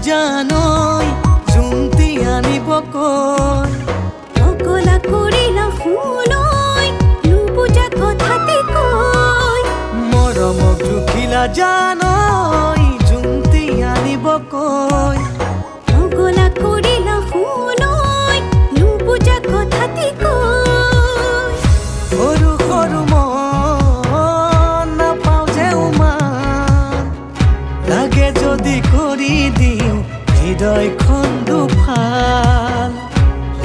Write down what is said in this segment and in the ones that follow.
জানই জুমটি আনিব কৈ অকলা কৰিলা ফুলই নুবুজা কথাতে কৈ মৰমক জুখিলা জানই জুমটি আনিব কৈ অকলা কৰিলা ফুলই নুবুজা কথাতে কৈ সৰু সৰু মন নাপাওঁ যে উমান লাগে যদি কৰি দিওঁ হৃদয়খন দুফাল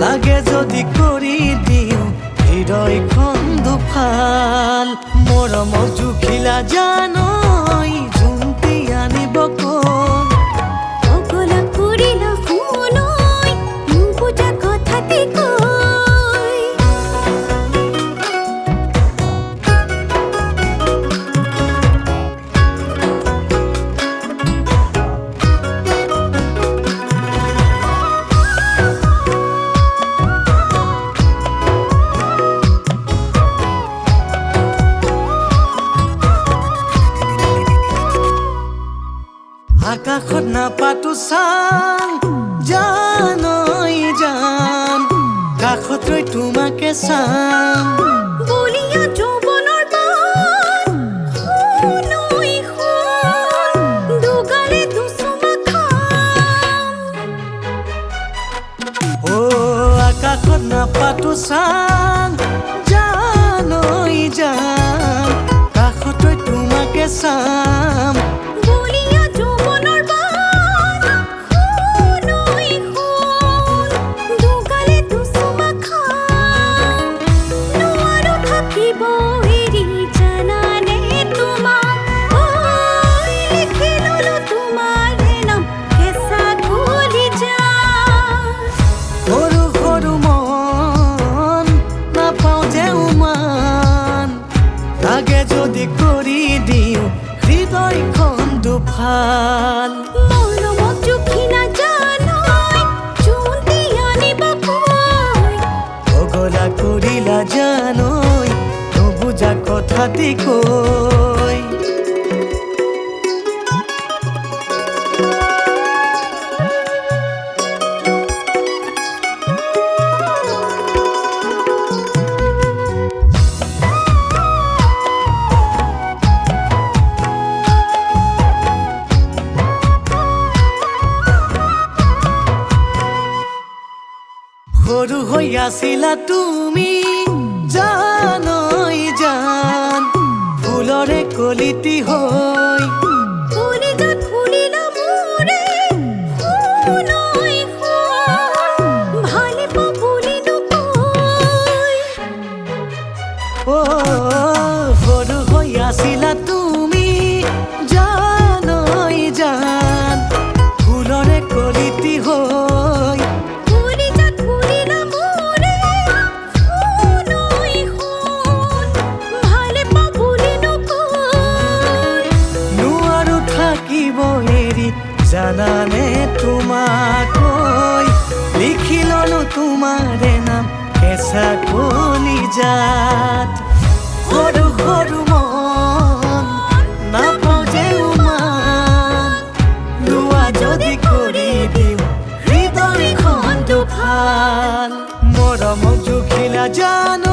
লাগে যদি কৰি দিওঁ হৃদয়খন দুফাল মৰমক জুখিলা জানই জুমটি আনিব কৈ অকলা কৰিলা ফুলই নুবুজা কথাতে কৈ আকাশত নাপাতো চাং জানই জান কাষত ৰৈ তোমাকে চাম বলিয়া যৌৱনৰ বান শুনৈ শুন দুগালে দুচুমা খাম ও আকাশত নাপাতো চাং জানই জান কাষত ৰৈ তোমাকে চাম বলিয়া যৌৱনৰ বান শুনৈ শুন দুগালে দুচুমা খাম নোৱাৰো থাকিব এৰি জানানে তোমাক ঐ লিখি ললো তোমাৰে নাম কেঁচা কলিজাত সৰু সৰু মন নাপাওঁ যে উমান লাগে যদি কৰি দিওঁ হৃদয়খন দুফাল মৰমক জুখি নাজানই জুমটি আনিব কৈ পগলা কৰিলা জানই নুবুজা কথাটি কৈ সৰু হৈ আছিলা তুমি জানই জান ফুলৰে কলিতি হৈ কলিজাত ফুলিলা মোৰে শুনৈ শুন ভালে পাওঁ বুলি নকৈ ও সৰু হৈ আছিলা তুমি জানই জান ফুলৰে কলিতি হৈ কলিজাত ফুলিলা মোৰে শুনৈ শুন ভালে পাওঁ বুলি নকৈ নোৱাৰো থাকিব এৰি জানানে তোমাকৈ লিখি ললো তোমাৰে নাম কেঁচা কলিজাত সৰু সৰু মন নাপাওঁ যে উমান লোৱা যদি কৰি দিওঁ হৃদয়খন দুফাল মৰমক জুখিলা জান